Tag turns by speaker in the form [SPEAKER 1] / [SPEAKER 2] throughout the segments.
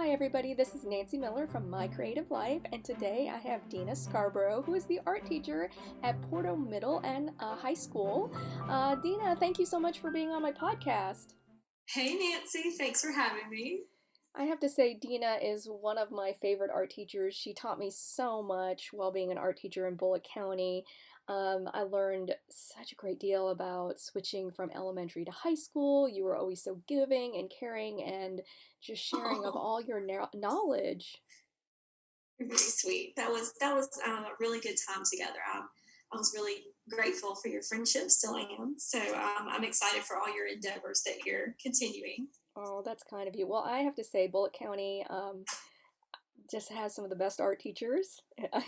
[SPEAKER 1] Hi everybody, this is Nancy Miller from My Creative Life, and today I have Deena Scarborough, who is the art teacher at Porto Middle and High School. Deena, thank you so much for being on my podcast.
[SPEAKER 2] Hey Nancy, thanks for having me.
[SPEAKER 1] I have to say, Deena is one of my favorite art teachers. She taught me so much while being an art teacher in Bulloch County. I learned such a great deal about switching from elementary to high school. You were always so giving and caring and just sharing of
[SPEAKER 2] Oh,
[SPEAKER 1] all your knowledge.
[SPEAKER 2] you're very sweet. That was a really good time together. I was really grateful for your friendship, still am. So I'm excited for all your endeavors that you're continuing.
[SPEAKER 1] Oh, that's kind of you. Well, I have to say, Bulloch County just has some of the best art teachers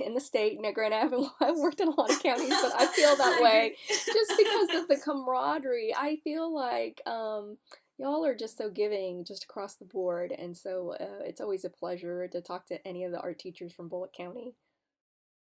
[SPEAKER 1] in the state. Now, granted, I've worked in a lot of counties, but I feel that
[SPEAKER 2] I
[SPEAKER 1] way
[SPEAKER 2] agree.
[SPEAKER 1] just because of the camaraderie. I feel like y'all are just so giving just across the board, and so it's always a pleasure to talk to any of the art teachers from Bulloch County.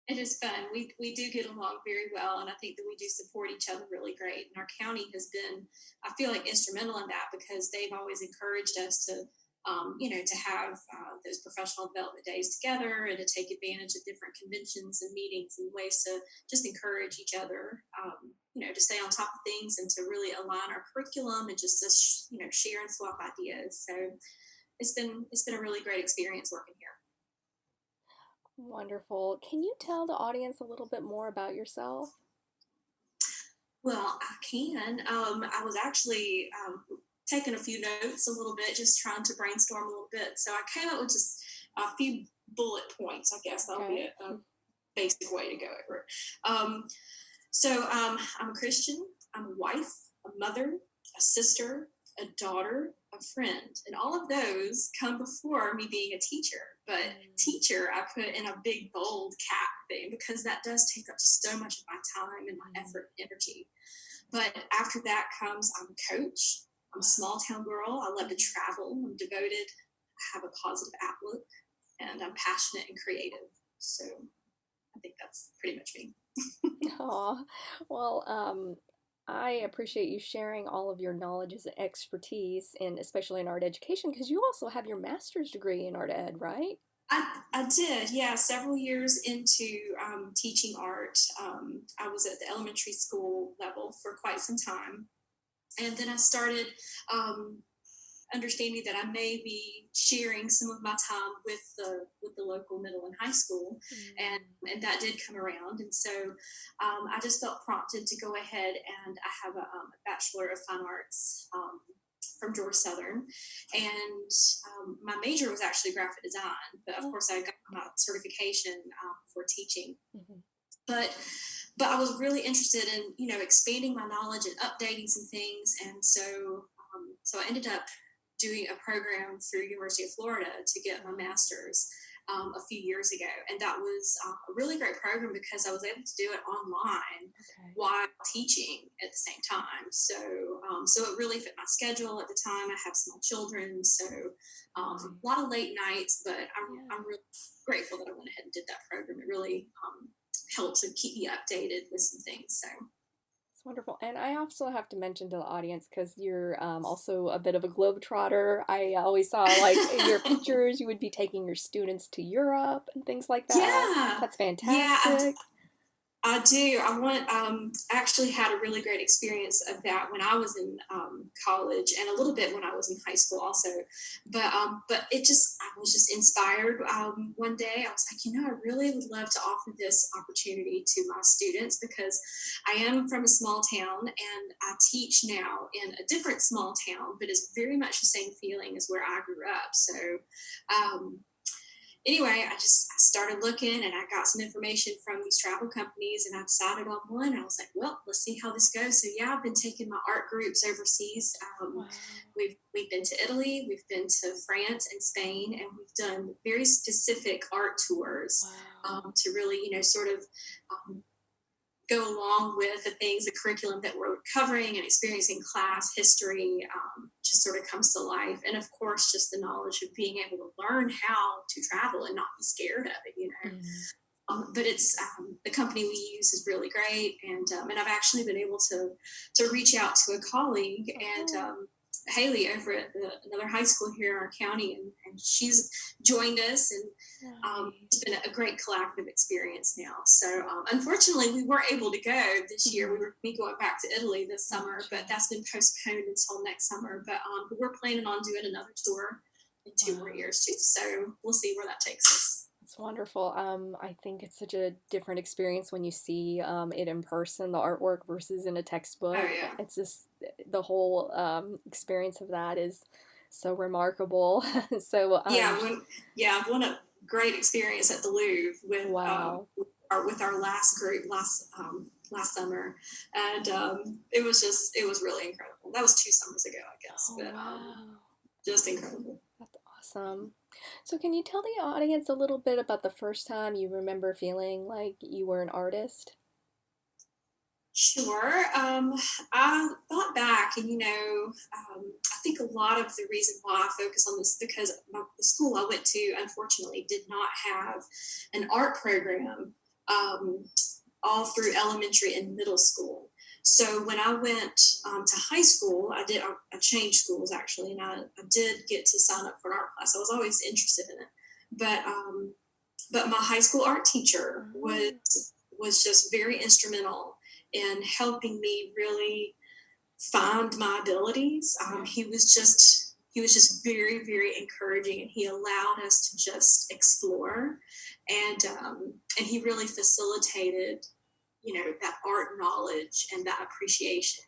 [SPEAKER 2] It is fun. We do get along very well, and I think that we do support each other really great. And our county has been, I feel like, instrumental in that because they've always encouraged us to, to have those professional development days together and to take advantage of different conventions and meetings and ways to just encourage each other, to stay on top of things and to really align our curriculum and just to, share and swap ideas. So it's been a really great experience working here.
[SPEAKER 1] Wonderful. Can you tell the audience a little bit more about yourself?
[SPEAKER 2] Well, I can. I was actually taking a few notes a little bit, just trying to brainstorm a little bit. So I came up with just a few bullet points. I guess that'll be
[SPEAKER 1] Okay.
[SPEAKER 2] a basic way to go over it. So I'm a Christian. I'm a wife, a mother, a sister, a daughter, a friend, and all of those come before me being a teacher. But
[SPEAKER 1] Mm,
[SPEAKER 2] teacher, I put in a big bold cap thing because that does take up so much of my time and my
[SPEAKER 1] mm.
[SPEAKER 2] effort and energy. But after that comes I'm a coach. I'm a
[SPEAKER 1] Wow.
[SPEAKER 2] small town girl. I love to
[SPEAKER 1] Mhm.
[SPEAKER 2] travel. I'm devoted. I have a positive outlook, and I'm passionate and creative. So I think that's pretty much me.
[SPEAKER 1] Aw. Well, I appreciate you sharing all of your knowledges and expertise, and especially in art education, because you also have your master's degree in art ed, right?
[SPEAKER 2] I did, yeah, several years into teaching art. I was at the elementary school level for quite some time. And then I started um, understanding that I may be sharing some of my time with the local middle and high school, and
[SPEAKER 1] Mm,
[SPEAKER 2] and that did come around, and so I just felt prompted to go ahead and I have a bachelor of fine arts from Georgia Southern, and my major was actually graphic design, but of
[SPEAKER 1] oh,
[SPEAKER 2] course I got my certification for teaching,
[SPEAKER 1] mhm.
[SPEAKER 2] but but I was really interested in expanding my knowledge and updating some things, and so I ended up doing a program through University of Florida to get my master's a few years ago, and that was a really great program because I was able to do it online
[SPEAKER 1] Okay.
[SPEAKER 2] while teaching at the same time. So it really fit my schedule at the time. I have small children, so
[SPEAKER 1] Right.
[SPEAKER 2] a lot of late nights, but
[SPEAKER 1] Yeah.
[SPEAKER 2] I'm really grateful that I went ahead and did that program. It really helped to keep me updated with some things. So
[SPEAKER 1] It's wonderful. And I also have to mention to the audience, because you're also a bit of a globetrotter. I always saw, like, your pictures, you would be taking your students to Europe and things like that.
[SPEAKER 2] yeah,
[SPEAKER 1] That's
[SPEAKER 2] yeah,
[SPEAKER 1] fantastic.
[SPEAKER 2] I do. I actually had a really great experience of that when I was in college and a little bit when I was in high school also. But I was just inspired one day. I was like, I really would love to offer this opportunity to my students because I am from a small town and I teach now in a different small town, but it's very much the same feeling as where I grew up. So, um, anyway, I started looking and I got some information from these travel companies and I decided on one. And I was like, well, let's see how this goes. So yeah, I've been taking my art groups overseas.
[SPEAKER 1] Wow.
[SPEAKER 2] We've been to Italy, we've been to France and Spain, and we've done very specific art tours
[SPEAKER 1] Wow.
[SPEAKER 2] to really, sort of go along with the things, the curriculum that we're covering and experiencing class history just sort of comes to life. And of course, just the knowledge of being able to learn how to travel and not be scared of it.
[SPEAKER 1] Mm.
[SPEAKER 2] But it's the company we use is really great, and I've actually been able to reach out to a colleague and
[SPEAKER 1] Oh.
[SPEAKER 2] Haley over at another high school here in our county, and she's joined us, and it's
[SPEAKER 1] Nice.
[SPEAKER 2] been a great collaborative experience now. So unfortunately, we weren't able to go this year. We
[SPEAKER 1] Mhm.
[SPEAKER 2] were going back to Italy this summer, but
[SPEAKER 1] Gotcha.
[SPEAKER 2] that's been postponed until next summer. But we're planning on doing another tour in 2 more years too. So we'll see where that takes us.
[SPEAKER 1] It's wonderful. I think it's such a different experience when you see it in person, the artwork versus in a
[SPEAKER 2] Oh
[SPEAKER 1] textbook.
[SPEAKER 2] yeah.
[SPEAKER 1] It's just the whole experience of that is so remarkable. So,
[SPEAKER 2] I've won a great experience at the Louvre
[SPEAKER 1] wow.
[SPEAKER 2] with our last group last summer, and it was really incredible. That was 2 summers ago, I guess,
[SPEAKER 1] Oh,
[SPEAKER 2] but
[SPEAKER 1] wow.
[SPEAKER 2] just incredible.
[SPEAKER 1] That's awesome. So, can you tell the audience a little bit about the first time you remember feeling like you were an artist?
[SPEAKER 2] Sure. I thought back, and I think a lot of the reason why I focus on this because the school I went to, unfortunately, did not have an art program um, all through elementary and middle school. So when I went to high school, I changed schools actually, and I did get to sign up for an art class. I was always interested in it, but my high school art teacher
[SPEAKER 1] Oh,
[SPEAKER 2] was just very instrumental in helping me really find my abilities.
[SPEAKER 1] yeah.
[SPEAKER 2] He was just very very encouraging, and he allowed us to just explore, and he really facilitated that art knowledge and that appreciation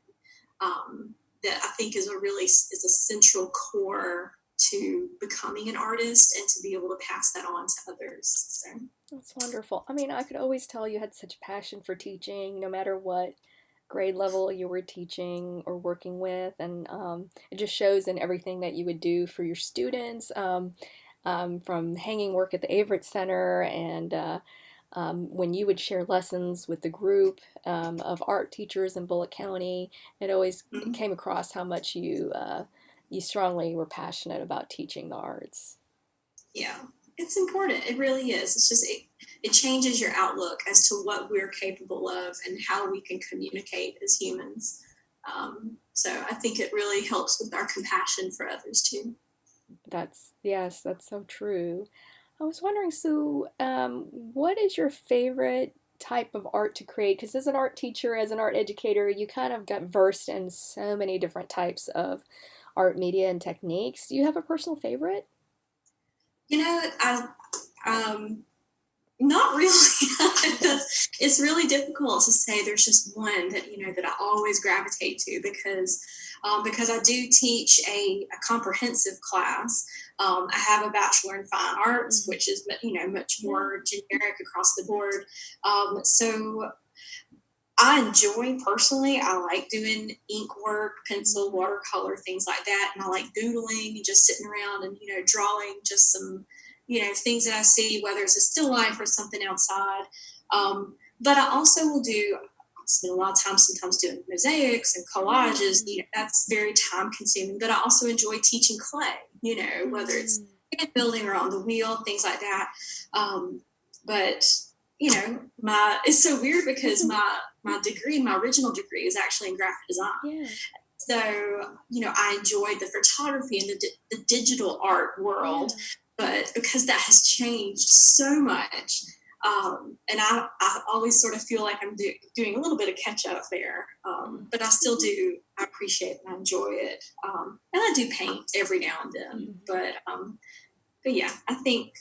[SPEAKER 2] that I think is a central core to becoming an artist and to be able to pass that on to others. So
[SPEAKER 1] That's wonderful. I mean, I could always tell you had such passion for teaching, no matter what grade level you were teaching or working with, and it just shows in everything that you would do for your students, from hanging work at the Averett Center, and when you would share lessons with the group of art teachers in Bullock County, it always
[SPEAKER 2] mhm.
[SPEAKER 1] came across how much you strongly were passionate about teaching the arts.
[SPEAKER 2] Yeah, it's important. It really is. It changes your outlook as to what we're capable of and how we can communicate as humans. So I think it really helps with our compassion for others too.
[SPEAKER 1] That's yes, that's so true. I was wondering, Sue, what is your favorite type of art to create? Because as an art teacher, as an art educator, you kind of got versed in so many different types of art media and techniques. Do you have a personal favorite?
[SPEAKER 2] You know, not really. It's really difficult to say there's just one that that I always gravitate to because I do teach a comprehensive class. I have a bachelor in fine arts,
[SPEAKER 1] Hmm.
[SPEAKER 2] which is much
[SPEAKER 1] Yeah.
[SPEAKER 2] more generic across the board. So I enjoy personally. I like doing ink work, pencil,
[SPEAKER 1] Hmm.
[SPEAKER 2] watercolor, things like that, and I like doodling and just sitting around and drawing just some things that I see, whether it's a still life or something outside. But I also will do. I spend a lot of time sometimes doing mosaics and collages.
[SPEAKER 1] Mm.
[SPEAKER 2] That's very time consuming. But I also enjoy teaching clay. Whether it's
[SPEAKER 1] Mm.
[SPEAKER 2] building or on the wheel, things like that. But my it's so weird because my original degree is actually in graphic design.
[SPEAKER 1] Yeah.
[SPEAKER 2] So I enjoyed the photography and the digital art world,
[SPEAKER 1] Yeah.
[SPEAKER 2] but because that has changed so much, and I always sort of feel like I'm doing a little bit of catch up there,
[SPEAKER 1] Mm.
[SPEAKER 2] but I still do. I appreciate it and I enjoy it, and I do paint every now and then,
[SPEAKER 1] Mhm.
[SPEAKER 2] but yeah, I think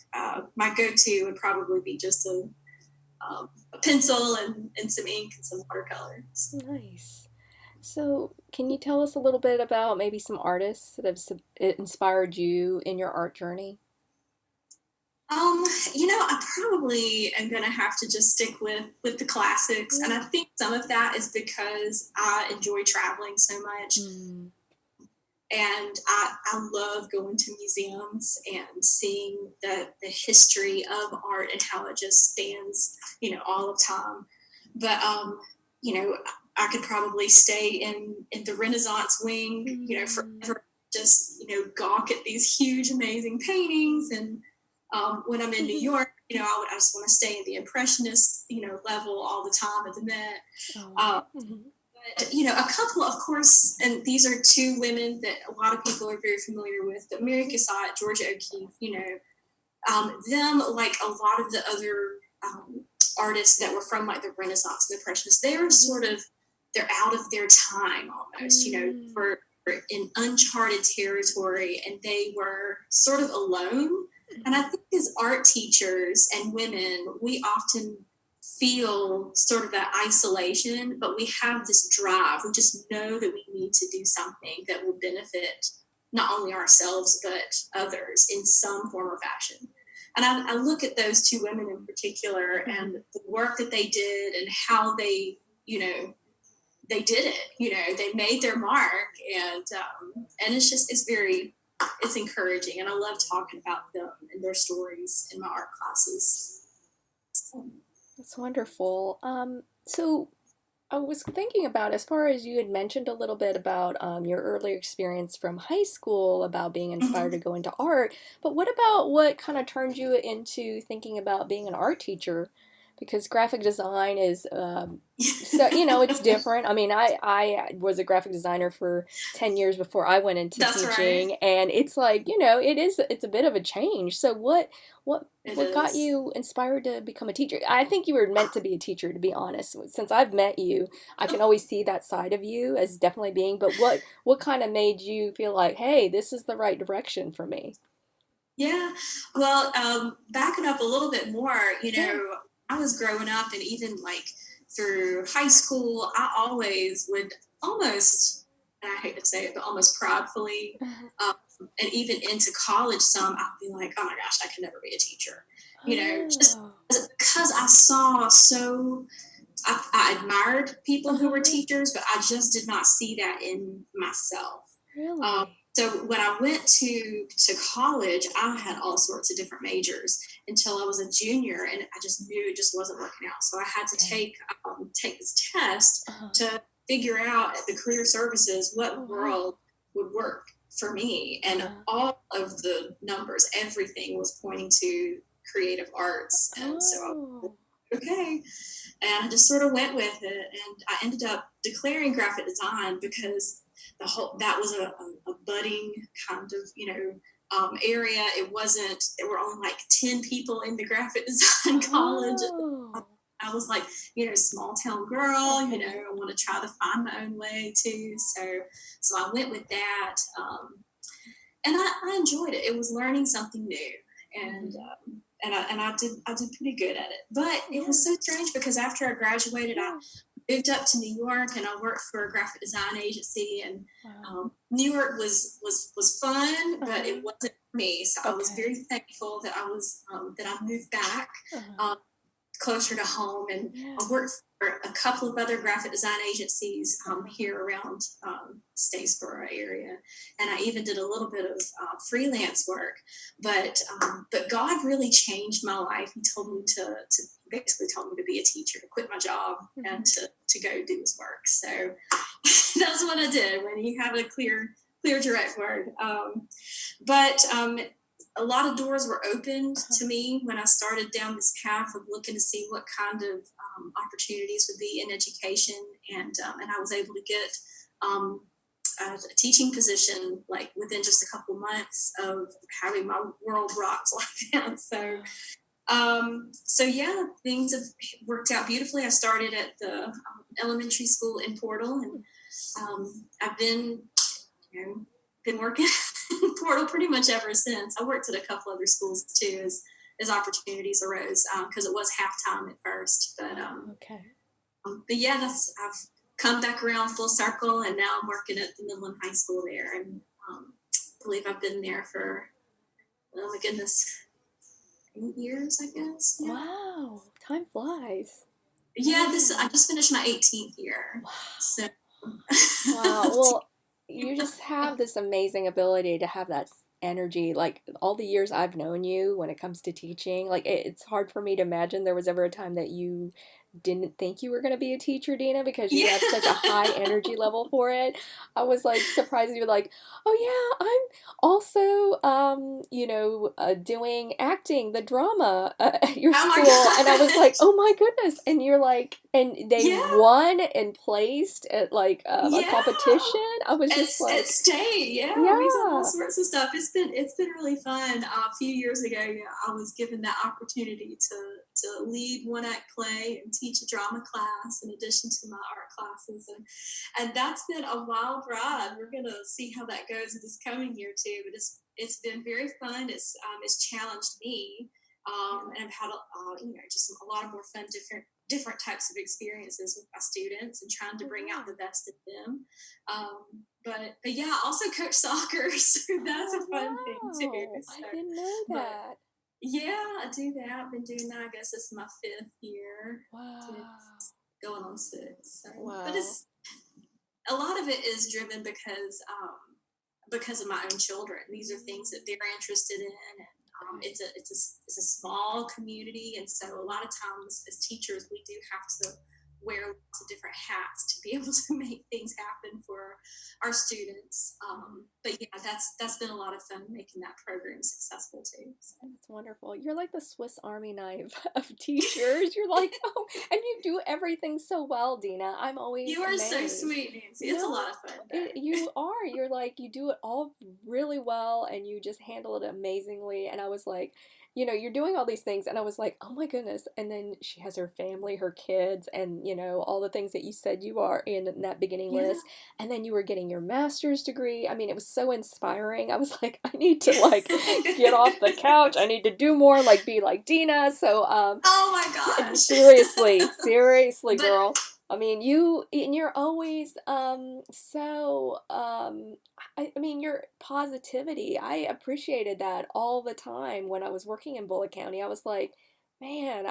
[SPEAKER 2] my go-to would probably be just a pencil and some ink and some watercolors.
[SPEAKER 1] Nice. So, can you tell us a little bit about maybe some artists that have inspired you in your art journey?
[SPEAKER 2] I probably am gonna have to just stick with the classics, and
[SPEAKER 1] Yeah.
[SPEAKER 2] I think some of that is because I enjoy traveling so much,
[SPEAKER 1] Mm.
[SPEAKER 2] and I love going to museums and seeing the history of art and how it just spans, all of time. But you know, I could probably stay in the Renaissance wing,
[SPEAKER 1] Mm.
[SPEAKER 2] forever, just gawk at these huge, amazing paintings. And when I'm in New York, I just want to stay in the impressionist, level all the time at the Met.
[SPEAKER 1] Oh.
[SPEAKER 2] Uh,
[SPEAKER 1] Mhm.
[SPEAKER 2] A couple, of course, and these are two women that a lot of people are very familiar with, but Mary Cassatt, Georgia O'Keeffe, them, like a lot of the other artists that were from like the Renaissance and the Impressionists, they're out of their time almost, for in uncharted territory, and they were sort of alone. And I think as art teachers and women, we often feel sort of that isolation, but we have this drive. We just know that we need to do something that will benefit not only ourselves, but others in some form or fashion. And I look at those two women in particular and the work that they did and how they did it. They made their mark, and it's encouraging, and I love talking about them and their stories in my art classes. So.
[SPEAKER 1] That's wonderful. So I was thinking about, as far as you had mentioned a little bit about your earlier experience from high school, about being inspired to go into art, but what about what kind of turned you into thinking about being an art teacher? Because graphic design is, it's different. I mean, I was a graphic designer for 10 years before I went into
[SPEAKER 2] That's
[SPEAKER 1] teaching,
[SPEAKER 2] right.
[SPEAKER 1] and it's like, it's a bit of a change. So what got you inspired to become a teacher? I think you were meant to be a teacher, to be honest. Since I've met you, I can always see that side of you as definitely being, but what kind of made you feel like, hey, this is the right direction for me?
[SPEAKER 2] Yeah. Well, back it up a little bit more,
[SPEAKER 1] Yeah.
[SPEAKER 2] I was growing up, and even like through high school, I always would almost, and I hate to say it, but almost pridefully, um, and even into college, I'd be like, oh my gosh, I can never be a teacher, just
[SPEAKER 1] Oh.
[SPEAKER 2] because I admired people who were
[SPEAKER 1] Uh-huh.
[SPEAKER 2] teachers, but I just did not see that in myself.
[SPEAKER 1] Really?
[SPEAKER 2] So when I went to college, I had all sorts of different majors until I was a junior, and I just knew it just wasn't working out. So I had to
[SPEAKER 1] Okay.
[SPEAKER 2] take this test
[SPEAKER 1] Uh-huh.
[SPEAKER 2] to figure out at the career services
[SPEAKER 1] Oh,
[SPEAKER 2] what
[SPEAKER 1] wow.
[SPEAKER 2] world would work for me, and
[SPEAKER 1] Uh-huh.
[SPEAKER 2] all of the numbers, everything was pointing to creative arts, and so I was
[SPEAKER 1] Oh.
[SPEAKER 2] like, okay, and I just sort of went with it, and I ended up declaring graphic design because that was a budding kind of area. It wasn't There were only like 10 people in the graphic design college.
[SPEAKER 1] Oh.
[SPEAKER 2] I was like, small town girl,
[SPEAKER 1] Okay.
[SPEAKER 2] I want to try to find my own way too. So I went with that. And I enjoyed it. It was learning something new, and
[SPEAKER 1] Mm-hmm.
[SPEAKER 2] I did pretty good at it. But it was
[SPEAKER 1] Yeah.
[SPEAKER 2] so strange because after I graduated, I
[SPEAKER 1] Yeah.
[SPEAKER 2] moved up to New York, and I worked for a graphic design agency. And
[SPEAKER 1] Wow.
[SPEAKER 2] New York was fun, but it
[SPEAKER 1] Uh-huh.
[SPEAKER 2] wasn't for me. So I was
[SPEAKER 1] Okay.
[SPEAKER 2] very thankful that I moved back.
[SPEAKER 1] Uh-huh.
[SPEAKER 2] Um, Closer to home, and
[SPEAKER 1] Yeah.
[SPEAKER 2] I worked for a couple of other graphic design agencies
[SPEAKER 1] Uh-huh.
[SPEAKER 2] here around Statesboro area, and I even did a little bit of freelance work. But God really changed my life. He told me to basically told me to be a teacher, to quit my job, and
[SPEAKER 1] Mm-hmm.
[SPEAKER 2] to go do his work. So that's what I did when you have a clear direct word. But A lot of doors were opened
[SPEAKER 1] Uh-huh.
[SPEAKER 2] to me when I started down this path of looking to see what kind of opportunities would be in education, and I was able to get um, a teaching position like within just a couple months of having my world rocked like that.
[SPEAKER 1] Wow.
[SPEAKER 2] So yeah, things have worked out beautifully. I started at the elementary school in Portal, and I've been working in Portal pretty much ever since. I worked at a couple other schools too as opportunities arose because it was halftime at first.
[SPEAKER 1] Oh, okay.
[SPEAKER 2] But yeah, I've come back around full circle, and now I'm working at the Midland High School there, and I believe I've been there for, oh my goodness, 8 years, I guess. Yeah.
[SPEAKER 1] Wow. Time flies.
[SPEAKER 2] Yeah, this I
[SPEAKER 1] Man.
[SPEAKER 2] just finished my 18th year.
[SPEAKER 1] Wow.
[SPEAKER 2] So
[SPEAKER 1] Wow. Well, you just have this amazing ability to have that energy. Like all the years I've known you when it comes to teaching, like it's hard for me to imagine there was ever a time that you didn't think you were going to be a teacher, Deana, because you
[SPEAKER 2] Yeah.
[SPEAKER 1] have such a high energy level for it. I was like surprised you were like, "Oh yeah, I'm also doing acting, the drama at your
[SPEAKER 2] Oh my
[SPEAKER 1] school." And I was like,
[SPEAKER 2] gosh.
[SPEAKER 1] "Oh my goodness." And you're like, and they
[SPEAKER 2] Yeah.
[SPEAKER 1] won and placed at like a
[SPEAKER 2] Yeah.
[SPEAKER 1] competition. I was just
[SPEAKER 2] At
[SPEAKER 1] like,
[SPEAKER 2] state, yeah, we've done all
[SPEAKER 1] "Yeah."
[SPEAKER 2] sorts of stuff. It's been really fun. A few years ago, yeah, I was given that opportunity to lead one act play and teach a drama class in addition to my art classes, and that's been a wild ride. We're gonna see how that goes this coming year too. But it's been very fun. It's challenged me,
[SPEAKER 1] Yeah.
[SPEAKER 2] and I've had just a lot of more fun, different types of experiences with my students and trying to
[SPEAKER 1] Oh
[SPEAKER 2] bring out
[SPEAKER 1] yeah.
[SPEAKER 2] the best in them. But yeah, I also coach soccer, so that's a
[SPEAKER 1] Oh
[SPEAKER 2] fun thing too.
[SPEAKER 1] wow. I
[SPEAKER 2] So,
[SPEAKER 1] didn't know
[SPEAKER 2] but
[SPEAKER 1] that.
[SPEAKER 2] yeah, I do that. I've been doing that. I guess it's my fifth year.
[SPEAKER 1] Wow.
[SPEAKER 2] It's going on six. So, but
[SPEAKER 1] Wow.
[SPEAKER 2] it's a lot of it is driven because of my own children. These are things that they're interested in, and
[SPEAKER 1] Okay.
[SPEAKER 2] it's a small community, and so a lot of times as teachers, we do have to wear lots of different hats to be able to make things happen for our students.
[SPEAKER 1] Mhm.
[SPEAKER 2] But yeah, that's been a lot of fun making that program successful too. So.
[SPEAKER 1] That's wonderful. You're like the Swiss Army knife of teachers. You're like, oh, and you do everything so well, Deana. I'm always
[SPEAKER 2] You are so
[SPEAKER 1] amazed.
[SPEAKER 2] sweet, Nancy. It's a
[SPEAKER 1] No,
[SPEAKER 2] lot of fun though.
[SPEAKER 1] you are. You're like, you do it all really well and you just handle it amazingly. And I was like, you're doing all these things. And I was like, oh my goodness. And then she has her family, her kids, and, all the things that you said you are in that beginning
[SPEAKER 2] Yeah.
[SPEAKER 1] list. And then you were getting your master's degree. I mean, it was so inspiring. I was like, I need to like get off the couch. I need to do more, like be like Deana. So,
[SPEAKER 2] Oh my gosh.
[SPEAKER 1] seriously,
[SPEAKER 2] But
[SPEAKER 1] girl. I mean, you're always I mean, your positivity. I appreciated that all the time when I was working in Bullock County. I was like, man,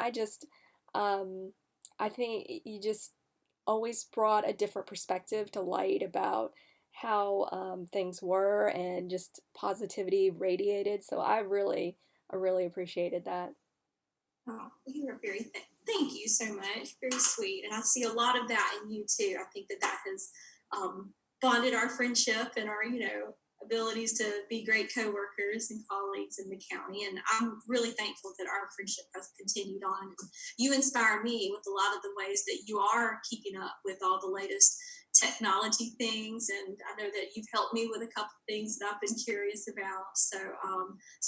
[SPEAKER 1] um I think you just always brought a different perspective to light about how things were and just positivity radiated. So I really appreciated that.
[SPEAKER 2] oh, you are thank you so much. Very sweet. And I see a lot of that in you too. I think that has bonded our friendship and our, abilities to be great coworkers and colleagues in the county. And I'm really thankful that our friendship has continued on. And you inspire me with a lot of the ways that you are keeping up with all the latest technology things, and I know that you've helped me with a couple of things that I've been curious about. So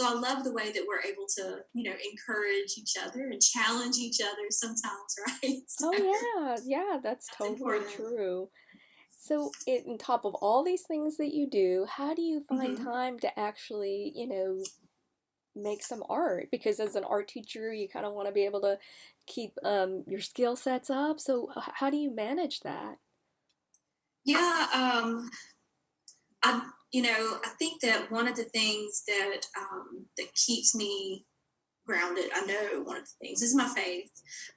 [SPEAKER 2] I love the way that we're able to, encourage each other and challenge each other sometimes, right? So
[SPEAKER 1] Oh yeah, yeah, that's
[SPEAKER 2] that's
[SPEAKER 1] totally
[SPEAKER 2] important.
[SPEAKER 1] true. So, on top of all these things that you do, how do you find
[SPEAKER 2] Hmm.
[SPEAKER 1] time to actually, make some art? Because as an art teacher, you kind of want to be able to keep your skill sets up. So, how do you manage that?
[SPEAKER 2] Yeah, I think that one of the things that keeps me grounded. I know one of the things is my faith,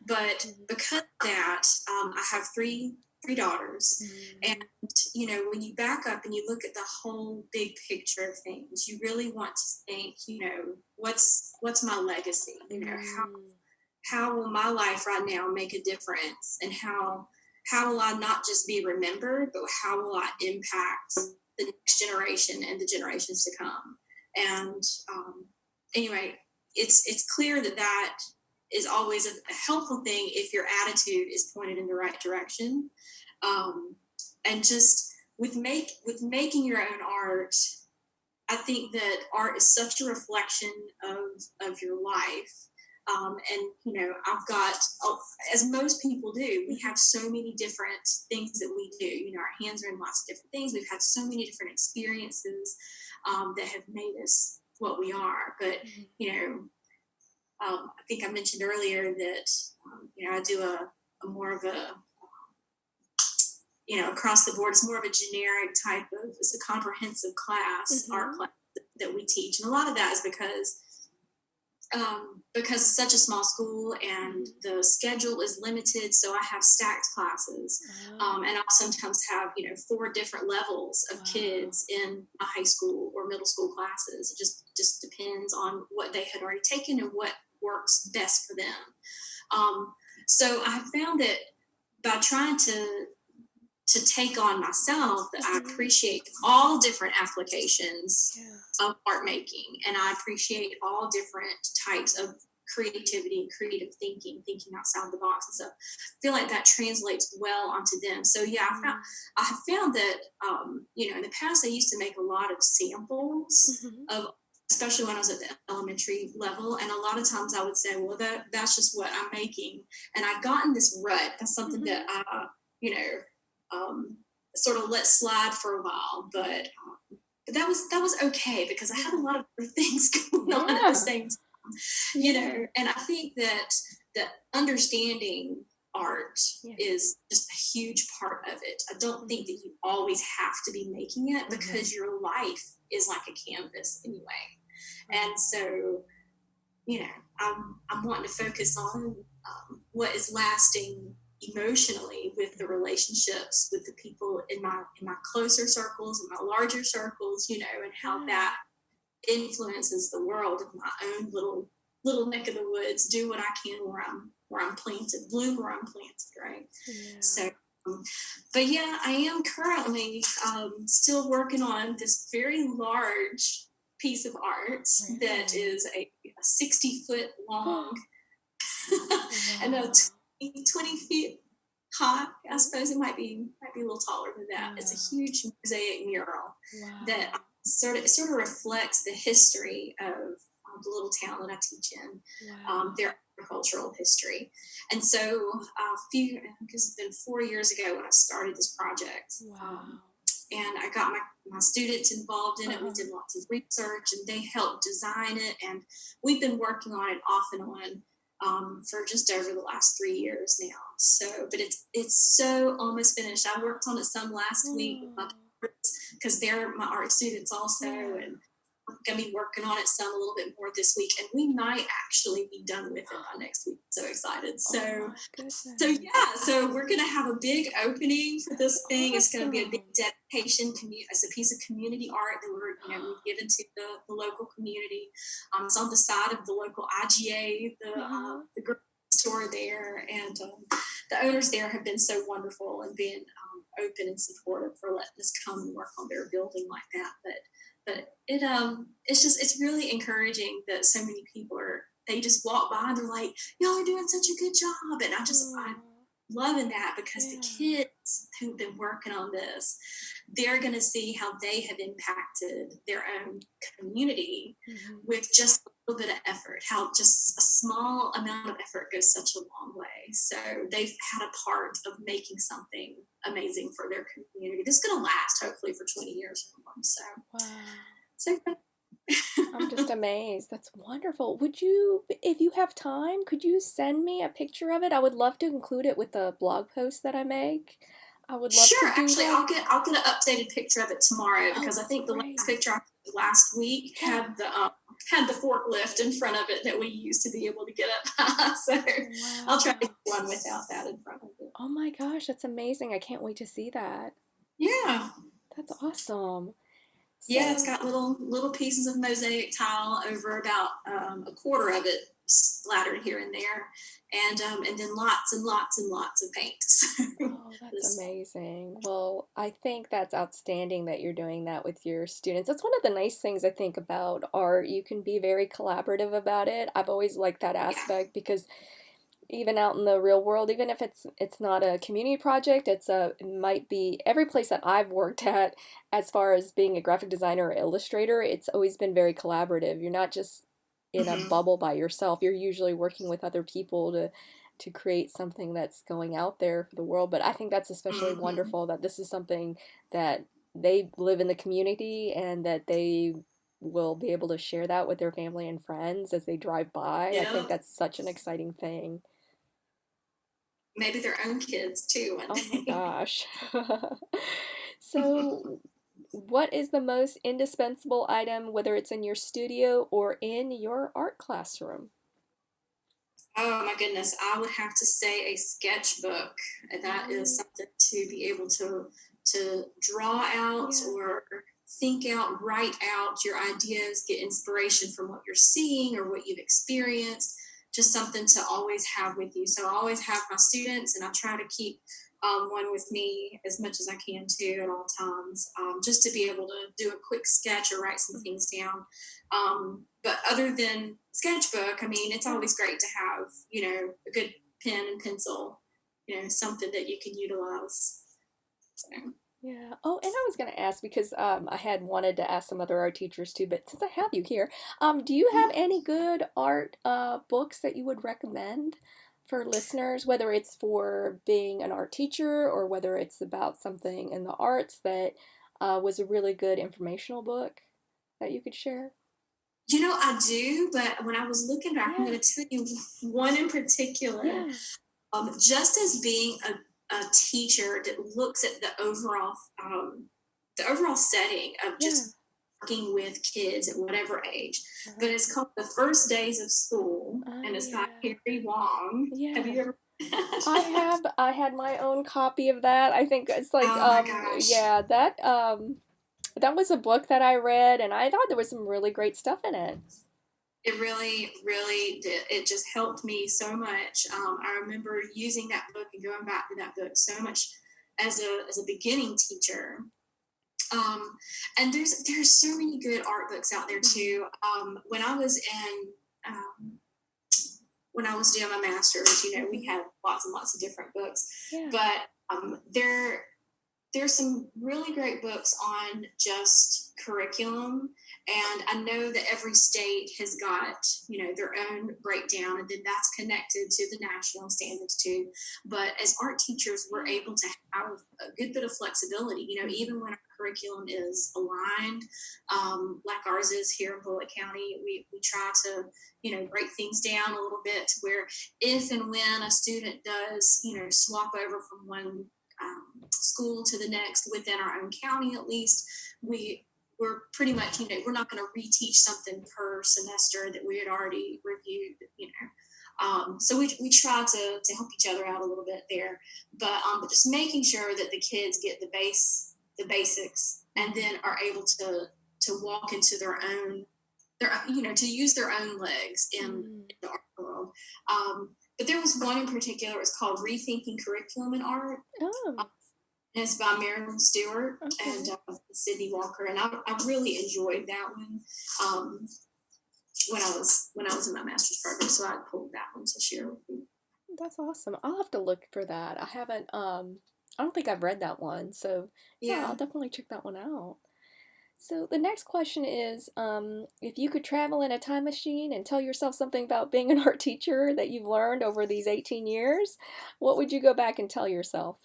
[SPEAKER 2] but
[SPEAKER 1] Mhm.
[SPEAKER 2] because of that, I have three daughters, and
[SPEAKER 1] Mhm.
[SPEAKER 2] when you back up and you look at the whole big picture of things, you really want to think, what's my legacy?
[SPEAKER 1] Mhm.
[SPEAKER 2] How will my life right now make a difference, and how will I not just be remembered, but how will I impact the next generation and the generations to come? And anyway, it's clear that is always a helpful thing if your attitude is pointed in the right direction. Um, and just with making your own art, I think that art is such a reflection of your life. And I've got, as most people do, we
[SPEAKER 1] Mhm.
[SPEAKER 2] have so many different things that we do. Our hands are in lots of different things. We've had so many different experiences that have made us what we are. But
[SPEAKER 1] Mhm.
[SPEAKER 2] you know, I think I mentioned earlier that I do a more of a across the board. It's more of a generic type of, it's a comprehensive class, art
[SPEAKER 1] Mhm.
[SPEAKER 2] class that we teach. And a lot of that is because it's such a small school and
[SPEAKER 1] Mhm.
[SPEAKER 2] the schedule is limited. So I have stacked classes.
[SPEAKER 1] Oh,
[SPEAKER 2] And I'll sometimes have, four different levels of
[SPEAKER 1] wow.
[SPEAKER 2] kids in my high school or middle school classes. It just depends on what they had already taken and what works best for them. So I found that by trying to take on myself, that I
[SPEAKER 1] Mm-hmm.
[SPEAKER 2] appreciate all different applications
[SPEAKER 1] Yeah.
[SPEAKER 2] of art making, and I appreciate all different types of creativity and creative thinking outside the box and stuff. I feel like that translates well onto them. So yeah,
[SPEAKER 1] Mm-hmm.
[SPEAKER 2] I have found that in the past I used to make a lot of samples
[SPEAKER 1] Mm-hmm.
[SPEAKER 2] of, especially when I was at the elementary level, and a lot of times I would say, well, that's just what I'm making, and I got in this rut. That's something that
[SPEAKER 1] Mm-hmm.
[SPEAKER 2] I you know sort of let slide for a while, but that was okay because I had a
[SPEAKER 1] Yeah.
[SPEAKER 2] lot of other things going on at the
[SPEAKER 1] Yeah.
[SPEAKER 2] same time,
[SPEAKER 1] Yeah.
[SPEAKER 2] and I think that understanding art
[SPEAKER 1] Yes.
[SPEAKER 2] is just a huge part of it. I don't think
[SPEAKER 1] Mm-hmm.
[SPEAKER 2] that you always have to be making it
[SPEAKER 1] Mm-hmm.
[SPEAKER 2] because your life is like a canvas anyway. And
[SPEAKER 1] Right.
[SPEAKER 2] so, you know, I'm wanting to focus on what is lasting emotionally with the relationships with the people in my closer circles and my larger circles, and how
[SPEAKER 1] Yeah.
[SPEAKER 2] that influences the world of my own little neck of the woods. Do what I can where I'm planted, bloom where I'm planted, right?
[SPEAKER 1] Yeah.
[SPEAKER 2] So, um, but yeah, I am currently still working on this very large piece of art that
[SPEAKER 1] Really?
[SPEAKER 2] is a 60-foot long and a
[SPEAKER 1] Wow.
[SPEAKER 2] 20 feet high. I suppose it might be a little taller than that. It's a
[SPEAKER 1] Wow.
[SPEAKER 2] huge mosaic mural that
[SPEAKER 1] Wow.
[SPEAKER 2] sort of reflects the history of the little town that I teach in,
[SPEAKER 1] Wow.
[SPEAKER 2] their agricultural history. And so, because it's been 4 years ago when I started this project,
[SPEAKER 1] Wow.
[SPEAKER 2] and I got my students involved in it. We
[SPEAKER 1] Uh-huh.
[SPEAKER 2] did lots of research, and they helped design it. And we've been working on it off and on for just over the last 3 years now. So, but it's so almost finished. I worked on it some last week with my
[SPEAKER 1] Oh.
[SPEAKER 2] because they're my art students also,
[SPEAKER 1] Yeah.
[SPEAKER 2] and I'm gonna be working on it some a little bit more this week, and we might actually be done with it by next week. So excited!
[SPEAKER 1] Oh
[SPEAKER 2] So,
[SPEAKER 1] my
[SPEAKER 2] so
[SPEAKER 1] goodness.
[SPEAKER 2] yeah, so we're gonna have a big opening for
[SPEAKER 1] That's
[SPEAKER 2] this thing. It's gonna be a big
[SPEAKER 1] awesome.
[SPEAKER 2] dedication. It's a piece of community art that we've given to the local community. It's on the side of the local IGA,
[SPEAKER 1] Uh-huh.
[SPEAKER 2] the grocery store there, and the owners there have been so wonderful and being open and supportive for letting us come and work on their building like that. But it's really encouraging that so many people are, they just walk by and they're like, y'all are doing such a good job. And I'm
[SPEAKER 1] Oh.
[SPEAKER 2] loving that because the
[SPEAKER 1] Yeah.
[SPEAKER 2] kids who've been working on this, they're going to see how they have impacted their own community
[SPEAKER 1] Mm-hmm.
[SPEAKER 2] with just a little bit of effort, how just a small amount of effort goes such a long way. So they've had a part of making something amazing for their community. This is going to last hopefully for 20 years or more.
[SPEAKER 1] Wow.
[SPEAKER 2] So
[SPEAKER 1] I'm just amazed. That's wonderful. Would you, if you have time, could you send me a picture of it? I would love to include it with the blog post that I make. I would love to
[SPEAKER 2] sure,
[SPEAKER 1] do
[SPEAKER 2] actually,
[SPEAKER 1] that.
[SPEAKER 2] I'll get an updated picture of it tomorrow
[SPEAKER 1] Oh,
[SPEAKER 2] because I
[SPEAKER 1] that's
[SPEAKER 2] think the last
[SPEAKER 1] great.
[SPEAKER 2] picture I took last week
[SPEAKER 1] Yeah.
[SPEAKER 2] had the forklift in front of it that we used to be able to get up. So I'll try to get
[SPEAKER 1] Wow.
[SPEAKER 2] one without that in front of it.
[SPEAKER 1] Oh my gosh, that's amazing. I can't wait to see that.
[SPEAKER 2] Yeah,
[SPEAKER 1] That's awesome.
[SPEAKER 2] yeah, it's
[SPEAKER 1] So,
[SPEAKER 2] got little pieces of mosaic tile over about a quarter of it splattered here and there, and then lots and lots and lots of paint.
[SPEAKER 1] oh, that's
[SPEAKER 2] This,
[SPEAKER 1] amazing. Well, I think that's outstanding that you're doing that with your students. That's one of the nice things I think about art. You can be very collaborative about it. I've always liked that
[SPEAKER 2] yeah.
[SPEAKER 1] aspect because even out in the real world, even if it's not a community project, it might be every place that I've worked at as far as being a graphic designer or illustrator, it's always been very collaborative. You're not just in a
[SPEAKER 2] Mm-hmm.
[SPEAKER 1] bubble by yourself. You're usually working with other people to create something that's going out there for the world. But I think that's especially
[SPEAKER 2] Mm-hmm.
[SPEAKER 1] wonderful that this is something that they live in the community and that they will be able to share that with their family and friends as they drive by. I think
[SPEAKER 2] Yep.
[SPEAKER 1] that's such an exciting thing.
[SPEAKER 2] Maybe their own kids too one
[SPEAKER 1] Oh my
[SPEAKER 2] day.
[SPEAKER 1] gosh. So, what is the most indispensable item, whether it's in your studio or in your art classroom?
[SPEAKER 2] Oh my goodness, I would have to say a sketchbook. That is
[SPEAKER 1] Mm,
[SPEAKER 2] something to be able to draw out
[SPEAKER 1] yeah.
[SPEAKER 2] or think out, write out your ideas, get inspiration from what you're seeing or what you've experienced. just something to always have with you. So I always have my students, and I try to keep one with me as much as I can too at all times, just to be able to do a quick sketch or write some things down. But other than sketchbook, I mean, it's always great to have, a good pen and pencil, something that you can utilize. So.
[SPEAKER 1] Yeah. Oh, and I was going to ask because I had wanted to ask some other art teachers too, but since I have you here, do you have any good art books that you would recommend for listeners, whether it's for being an art teacher or whether it's about something in the arts that was a really good informational book that you could share?
[SPEAKER 2] I do, but when I was looking back, I'm
[SPEAKER 1] Yeah.
[SPEAKER 2] going to tell you one in particular.
[SPEAKER 1] Yeah.
[SPEAKER 2] Just as being a teacher that looks at the overall setting of
[SPEAKER 1] Yeah.
[SPEAKER 2] just working with kids at whatever age.
[SPEAKER 1] Uh-huh.
[SPEAKER 2] But it's called The First Days of School, and
[SPEAKER 1] Oh,
[SPEAKER 2] it's by
[SPEAKER 1] yeah.
[SPEAKER 2] Harry Wong. Have
[SPEAKER 1] Yeah.
[SPEAKER 2] you ever?
[SPEAKER 1] I had my own copy of that. I think it's like
[SPEAKER 2] Oh my gosh.
[SPEAKER 1] yeah, that was a book that I read and I thought there was some really great stuff in it.
[SPEAKER 2] It really, really did. It just helped me so much. I remember using that book and going back to that book so much as a beginning teacher. Um, and there's so many good art books out there too. Um, when I was doing my master's, we had lots and lots of different books,
[SPEAKER 1] Yeah.
[SPEAKER 2] but there's some really great books on just curriculum, and I know that every state has got their own breakdown, and then that's connected to the national standards too. But as art teachers, we're able to have a good bit of flexibility, even when our curriculum is aligned, like ours is here in Bullitt County. We try to break things down a little bit to where if and when a student does swap over from one school to the next within our own county, at least we're pretty much we're not going to reteach something per semester that we had already reviewed. So we try to help each other out a little bit there, but just making sure that the kids get the basics, and then are able to walk into to use their own legs in the art world. But there was one in particular. It's called Rethinking Curriculum in Art.
[SPEAKER 1] Oh,
[SPEAKER 2] And it's by Marilyn Stewart and
[SPEAKER 1] okay.
[SPEAKER 2] Sydney Walker, and I really enjoyed that one when I was in my master's program. So I pulled that one to share with you.
[SPEAKER 1] That's awesome. I'll have to look for that. I haven't I don't think I've read that one. So, yeah,
[SPEAKER 2] Yeah.
[SPEAKER 1] I'll definitely check that one out. So the next question is, if you could travel in a time machine and tell yourself something about being an art teacher that you've learned over these 18 years, what would you go back and tell yourself?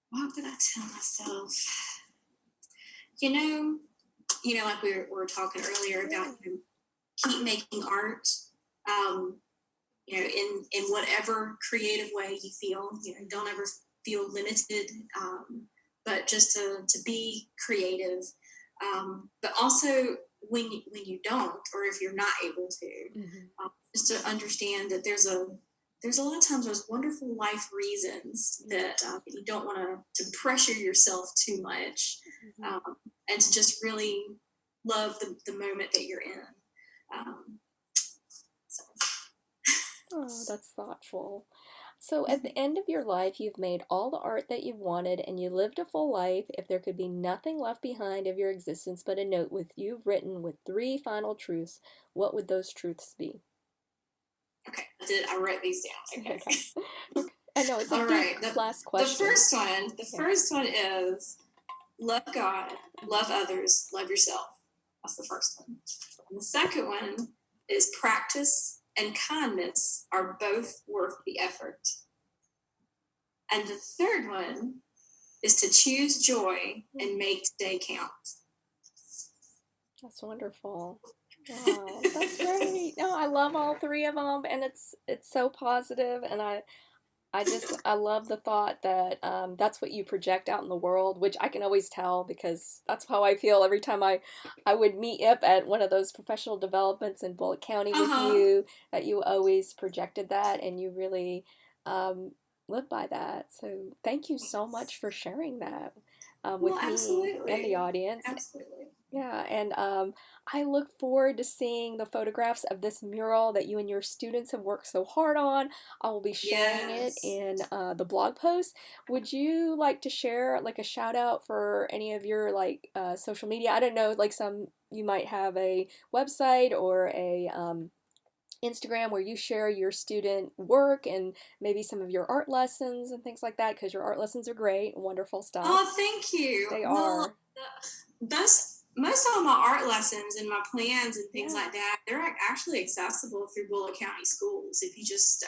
[SPEAKER 2] What would I tell myself? You know, like we were talking earlier about keep making art. Um, in whatever creative way you feel. Don't ever feel limited, but just to be creative. But also when you don't, or if you're not able to, just to understand that there's a lot of times there's wonderful life reasons that you don't want to pressure yourself too much, and to just really love the moment that you're in. So.
[SPEAKER 1] Oh, that's thoughtful. So, at the end of your life, you've made all the art that you've wanted and you lived a full life. If there could be nothing left behind of your existence but a note with you've written with three final truths, what would those truths be?
[SPEAKER 2] Okay, I wrote these down. Okay.
[SPEAKER 1] Okay. I know it's a
[SPEAKER 2] All
[SPEAKER 1] deep
[SPEAKER 2] right.
[SPEAKER 1] last
[SPEAKER 2] The
[SPEAKER 1] question.
[SPEAKER 2] first one, the
[SPEAKER 1] Yeah.
[SPEAKER 2] first one is love God, love others, love yourself. That's the first one. And the second one is practice and kindness are both worth the effort. And the third one is to choose joy and make today count.
[SPEAKER 1] That's wonderful. Wow, that's great. No, I love all three of them, and it's so positive, and I love the thought that that's what you project out in the world, which I can always tell because that's how I feel every time I would meet up at one of those professional developments in Bullitt County with
[SPEAKER 2] Uh-huh.
[SPEAKER 1] you, that you always projected that and you really um, live by that. So thank you so much for sharing that
[SPEAKER 2] Well,
[SPEAKER 1] with me and the
[SPEAKER 2] absolutely.
[SPEAKER 1] audience.
[SPEAKER 2] Absolutely.
[SPEAKER 1] Yeah, and I look forward to seeing the photographs of this mural that you and your students have worked so hard on. I will be sharing it
[SPEAKER 2] Yes.
[SPEAKER 1] in the blog post. Would you like to share like a shout out for any of your like social media? I don't know, like some you might have a website or a Instagram where you share your student work and maybe some of your art lessons and things like that because your art lessons are great, wonderful stuff.
[SPEAKER 2] Oh, thank you.
[SPEAKER 1] They
[SPEAKER 2] Well,
[SPEAKER 1] are.
[SPEAKER 2] most of my art lessons and my plans and things
[SPEAKER 1] Yeah.
[SPEAKER 2] like that, they're actually accessible through Bulloch County schools. If you just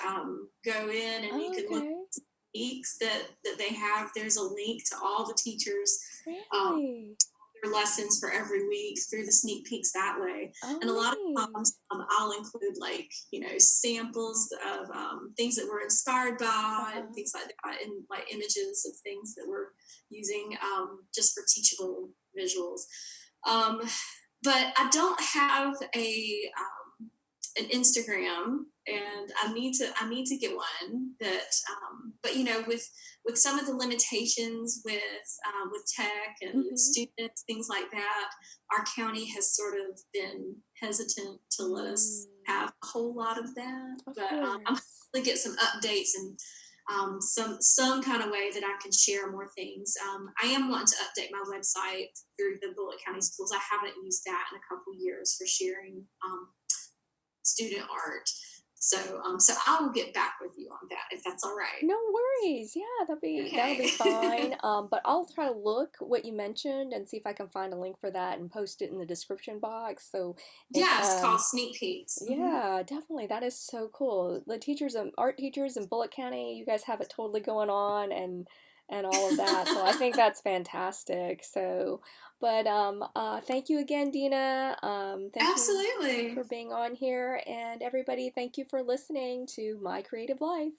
[SPEAKER 2] go in and you
[SPEAKER 1] Oh,
[SPEAKER 2] can look
[SPEAKER 1] okay.
[SPEAKER 2] at the techniques that they have, there's a link to all the teachers' um,
[SPEAKER 1] Really?
[SPEAKER 2] their lessons for every week through the sneak peeks that way.
[SPEAKER 1] Oh,
[SPEAKER 2] And a lot of
[SPEAKER 1] neat.
[SPEAKER 2] times I'll include like, samples of things that were inspired by and
[SPEAKER 1] Uh-huh.
[SPEAKER 2] things like that, and like images of things that we're using just for teachable visuals. Um, but I don't have an Instagram, and I need to get one. But with some of the limitations with tech and with
[SPEAKER 1] Mm-hmm.
[SPEAKER 2] students, things like that, our county has sort of been hesitant to let us
[SPEAKER 1] Mm,
[SPEAKER 2] have a whole lot of that.
[SPEAKER 1] of
[SPEAKER 2] But I'm
[SPEAKER 1] course.
[SPEAKER 2] hoping to get some updates and some kind of way that I can share more things. I am wanting to update my website through the Bullitt County Schools. I haven't used that in a couple years for sharing student art. So I will get back with you on that if that's all right.
[SPEAKER 1] No worries. Yeah, that'll be
[SPEAKER 2] Okay.
[SPEAKER 1] fine. But I'll try to look what you mentioned and see if I can find a link for that and post it in the description box. So if
[SPEAKER 2] Yeah, it's called Sneak Peeks. Hmm.
[SPEAKER 1] yeah, definitely. That is so cool. The teachers and art teachers in Bullitt County, you guys have it totally going on and all of that. So I think that's fantastic. So, but thank you again, Deena. Thank you
[SPEAKER 2] Absolutely.
[SPEAKER 1] for being on here, and everybody, thank you for listening to My Creative Life.